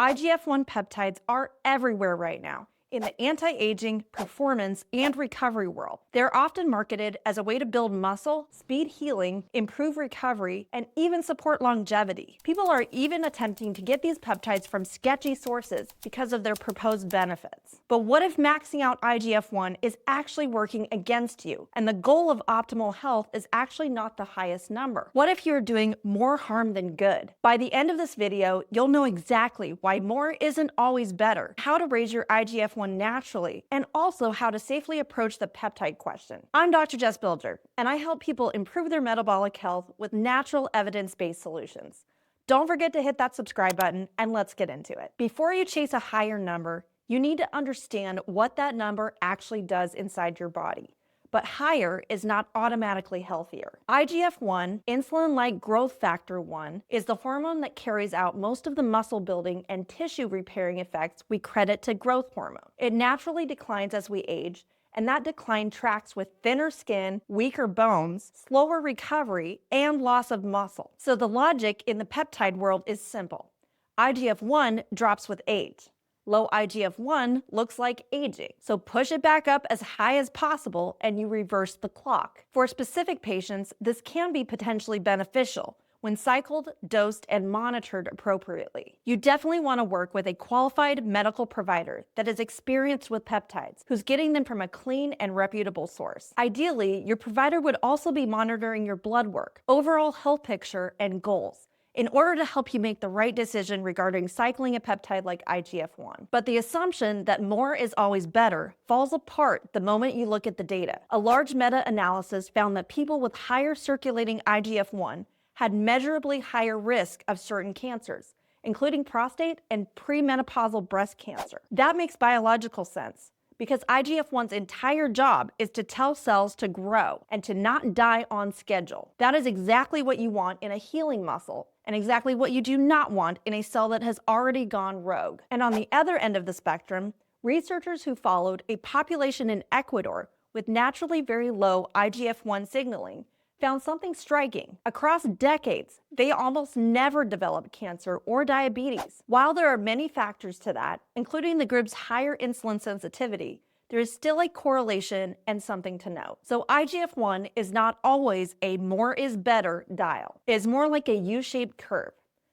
IGF-1 peptides are everywhere right now in the anti-aging, performance, and recovery world. They're often marketed as a way to build muscle, speed healing, improve recovery, and even support longevity. People are even attempting to get these peptides from sketchy sources because of their proposed benefits. But what if maxing out IGF-1 is actually working against you, and the goal of optimal health is actually not the highest number? What if you're doing more harm than good? By the end of this video, you'll know exactly why more isn't always better, how to raise your IGF-1 naturally, and also how to safely approach the peptide question. I'm Dr. Jess Bilger, and I help people improve their metabolic health with natural evidence-based solutions. Don't forget to hit that subscribe button, and let's get into it. Before you chase a higher number, you need to understand what that number actually does inside your body. But higher is not automatically healthier. IGF-1, insulin-like growth factor 1, is the hormone that carries out most of the muscle building and tissue repairing effects we credit to growth hormone. It naturally declines as we age, and that decline tracks with thinner skin, weaker bones, slower recovery, and loss of muscle. So the logic in the peptide world is simple. IGF-1 drops with age. Low IGF-1 looks like aging, so push it back up as high as possible and you reverse the clock. For specific patients, this can be potentially beneficial when cycled, dosed, and monitored appropriately. You definitely want to work with a qualified medical provider that is experienced with peptides, who's getting them from a clean and reputable source. Ideally, your provider would also be monitoring your blood work, overall health picture, and goals, in order to help you make the right decision regarding cycling a peptide like IGF-1. But the assumption that more is always better falls apart the moment you look at the data. A large meta-analysis found that people with higher circulating IGF-1 had measurably higher risk of certain cancers, including prostate and premenopausal breast cancer. That makes biological sense, because IGF-1's entire job is to tell cells to grow and to not die on schedule. That is exactly what you want in a healing muscle, and exactly what you do not want in a cell that has already gone rogue. And on the other end of the spectrum, researchers who followed a population in Ecuador with naturally very low IGF-1 signaling found something striking. Across decades, they almost never developed cancer or diabetes. While there are many factors to that, including the group's higher insulin sensitivity, there is still a correlation and something to note. So IGF-1 is not always a more is better dial. It is more like a U-shaped curve.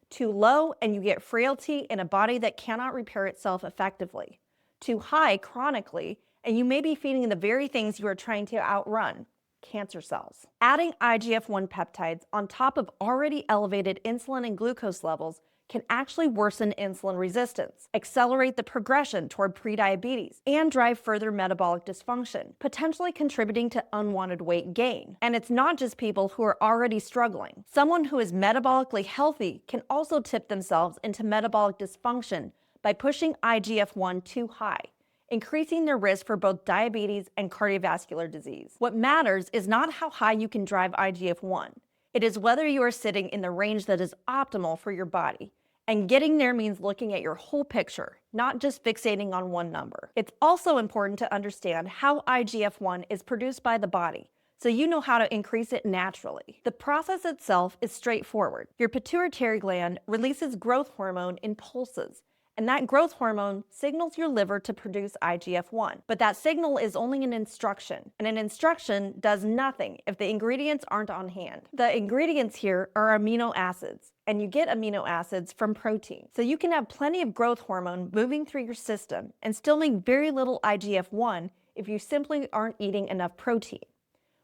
Too low and you get frailty in a body that cannot repair itself effectively. Too high chronically, and you may be feeding the very things you are trying to outrun: cancer cells. Adding IGF-1 peptides on top of already elevated insulin and glucose levels can actually worsen insulin resistance, accelerate the progression toward prediabetes, and drive further metabolic dysfunction, potentially contributing to unwanted weight gain. And it's not just people who are already struggling. Someone who is metabolically healthy can also tip themselves into metabolic dysfunction by pushing IGF-1 too high, increasing their risk for both diabetes and cardiovascular disease. What matters is not how high you can drive IGF-1. It is whether you are sitting in the range that is optimal for your body. And getting there means looking at your whole picture, not just fixating on one number. It's also important to understand how IGF-1 is produced by the body, so you know how to increase it naturally. The process itself is straightforward. Your pituitary gland releases growth hormone in pulses, and that growth hormone signals your liver to produce IGF-1. But that signal is only an instruction, and an instruction does nothing if the ingredients aren't on hand. The ingredients here are amino acids, and you get amino acids from protein. So you can have plenty of growth hormone moving through your system and still make very little IGF-1 if you simply aren't eating enough protein.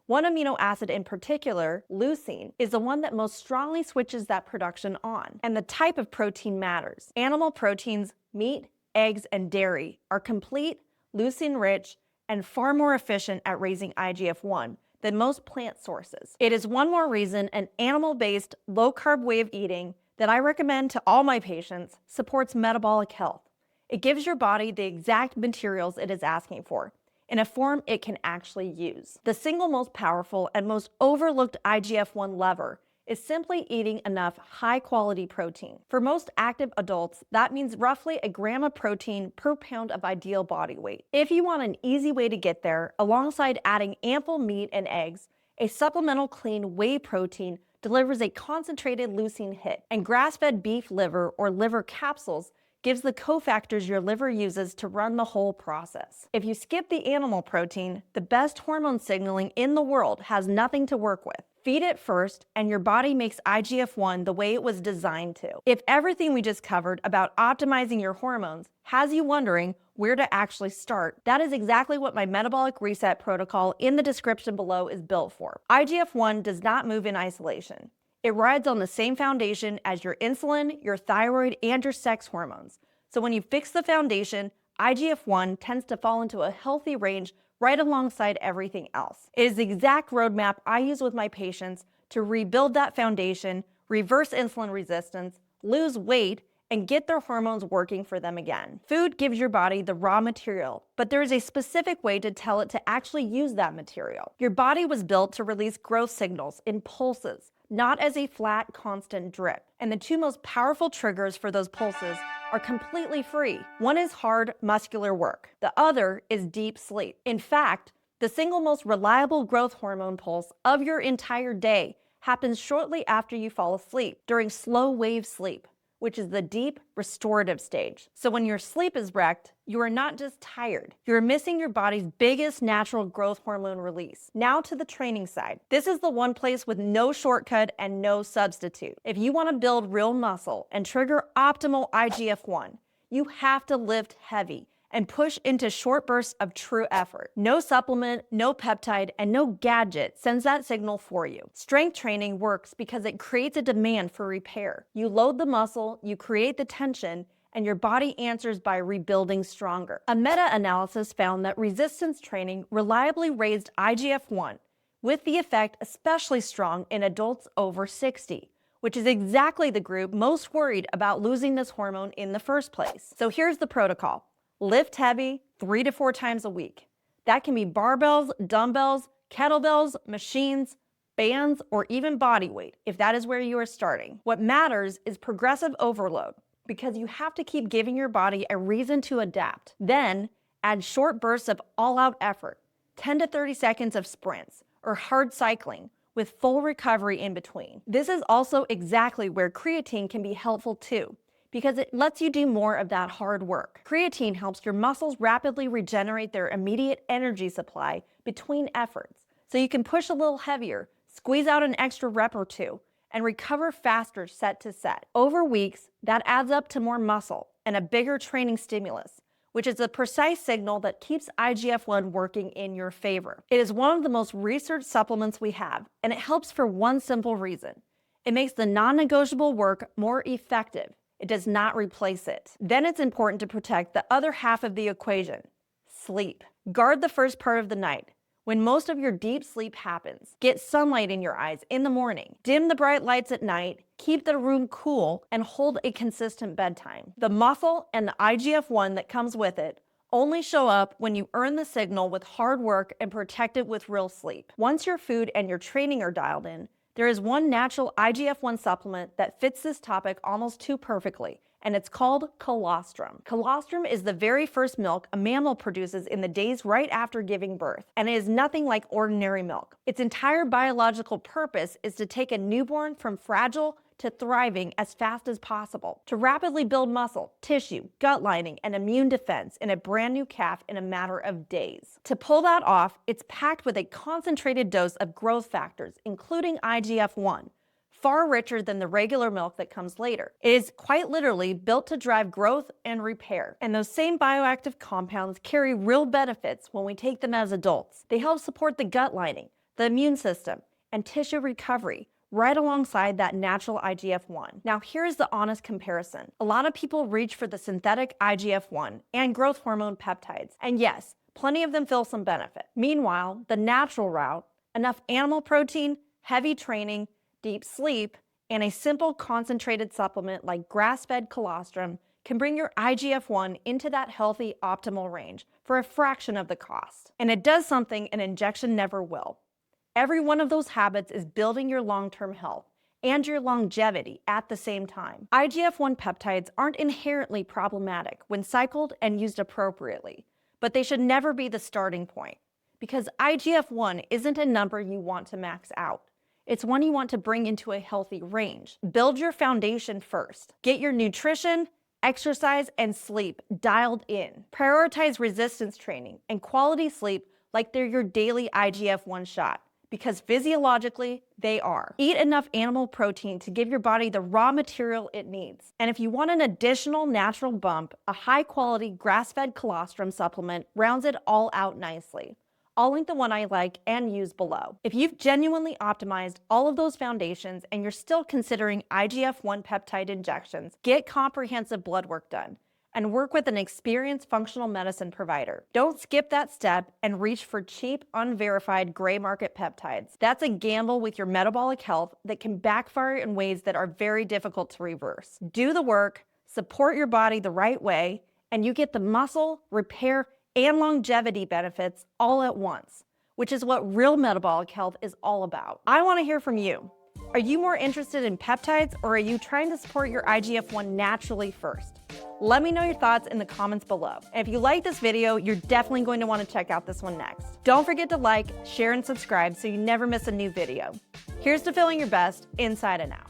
One amino acid in particular, leucine, is the one that most strongly switches that production on. And the type of protein matters. Animal proteins, meat, eggs, and dairy, are complete, leucine-rich, and far more efficient at raising IGF-1 than most plant sources. It is one more reason an animal-based, low-carb way of eating that I recommend to all my patients supports metabolic health. It gives your body the exact materials it is asking for, in a form it can actually use. The single most powerful and most overlooked IGF-1 lever is simply eating enough high-quality protein. For most active adults, that means roughly a gram of protein per pound of ideal body weight. If you want an easy way to get there, alongside adding ample meat and eggs, a supplemental clean whey protein delivers a concentrated leucine hit, and grass-fed beef liver or liver capsules gives the cofactors your liver uses to run the whole process. If you skip the animal protein, the best hormone signaling in the world has nothing to work with. Feed it first, and your body makes IGF-1 the way it was designed to. If everything we just covered about optimizing your hormones has you wondering where to actually start, that is exactly what my metabolic reset protocol in the description below is built for. IGF-1 does not move in isolation. It rides on the same foundation as your insulin, your thyroid, and your sex hormones. So when you fix the foundation, IGF-1 tends to fall into a healthy range right alongside everything else. It is the exact roadmap I use with my patients to rebuild that foundation, reverse insulin resistance, lose weight, and get their hormones working for them again. Food gives your body the raw material, but there is a specific way to tell it to actually use that material. Your body was built to release growth signals in pulses, not as a flat, constant drip. And the two most powerful triggers for those pulses are completely free. One is hard muscular work. The other is deep sleep. In fact, the single most reliable growth hormone pulse of your entire day happens shortly after you fall asleep during slow wave sleep, which is the deep restorative stage. So when your sleep is wrecked, you are not just tired, you're missing your body's biggest natural growth hormone release. Now to the training side. This is the one place with no shortcut and no substitute. If you want to build real muscle and trigger optimal IGF-1, you have to lift heavy and push into short bursts of true effort. No supplement, no peptide, and no gadget sends that signal for you. Strength training works because it creates a demand for repair. You load the muscle, you create the tension, and your body answers by rebuilding stronger. A meta-analysis found that resistance training reliably raised IGF-1, with the effect especially strong in adults over 60, which is exactly the group most worried about losing this hormone in the first place. So here's the protocol. Lift heavy 3 to 4 times a week. That can be barbells, dumbbells, kettlebells, machines, bands, or even body weight, if that is where you are starting. What matters is progressive overload, because you have to keep giving your body a reason to adapt. Then add short bursts of all-out effort, 10 to 30 seconds of sprints, or hard cycling, with full recovery in between. This is also exactly where creatine can be helpful too, because it lets you do more of that hard work. Creatine helps your muscles rapidly regenerate their immediate energy supply between efforts, so you can push a little heavier, squeeze out an extra rep or two, and recover faster set to set. Over weeks, that adds up to more muscle and a bigger training stimulus, which is a precise signal that keeps IGF-1 working in your favor. It is one of the most researched supplements we have, and it helps for one simple reason. It makes the non-negotiable work more effective. It does not replace it. Then it's important to protect the other half of the equation, sleep. Guard the first part of the night, when most of your deep sleep happens. Get sunlight in your eyes in the morning. Dim the bright lights at night, keep the room cool, and hold a consistent bedtime. The muscle and the IGF-1 that comes with it only show up when you earn the signal with hard work and protect it with real sleep. Once your food and your training are dialed in, there is one natural IGF-1 supplement that fits this topic almost too perfectly, and it's called Colostrum. Colostrum is the very first milk a mammal produces in the days right after giving birth, and it is nothing like ordinary milk. Its entire biological purpose is to take a newborn from fragile to thriving as fast as possible, to rapidly build muscle, tissue, gut lining, and immune defense in a brand new calf in a matter of days. To pull that off, it's packed with a concentrated dose of growth factors, including IGF-1, far richer than the regular milk that comes later. It is quite literally built to drive growth and repair. And those same bioactive compounds carry real benefits when we take them as adults. They help support the gut lining, the immune system, and tissue recovery, right alongside that natural IGF-1. Now here's the honest comparison. A lot of people reach for the synthetic IGF-1 and growth hormone peptides. And yes, plenty of them feel some benefit. Meanwhile, the natural route, enough animal protein, heavy training, deep sleep, and a simple concentrated supplement like grass-fed colostrum can bring your IGF-1 into that healthy, optimal range for a fraction of the cost. And it does something an injection never will. Every one of those habits is building your long-term health and your longevity at the same time. IGF-1 peptides aren't inherently problematic when cycled and used appropriately, but they should never be the starting point, because IGF-1 isn't a number you want to max out. It's one you want to bring into a healthy range. Build your foundation first. Get your nutrition, exercise, and sleep dialed in. Prioritize resistance training and quality sleep like they're your daily IGF-1 shot, because physiologically, they are. Eat enough animal protein to give your body the raw material it needs. And if you want an additional natural bump, a high-quality grass-fed colostrum supplement rounds it all out nicely. I'll link the one I like and use below. If you've genuinely optimized all of those foundations and you're still considering IGF-1 peptide injections, get comprehensive blood work done and work with an experienced functional medicine provider. Don't skip that step and reach for cheap, unverified gray market peptides. That's a gamble with your metabolic health that can backfire in ways that are very difficult to reverse. Do the work, support your body the right way, and you get the muscle, repair, and longevity benefits all at once, which is what real metabolic health is all about. I want to hear from you. Are you more interested in peptides, or are you trying to support your IGF-1 naturally first? Let me know your thoughts in the comments below. And if you like this video, you're definitely going to want to check out this one next. Don't forget to like, share, and subscribe so you never miss a new video. Here's to feeling your best inside and out.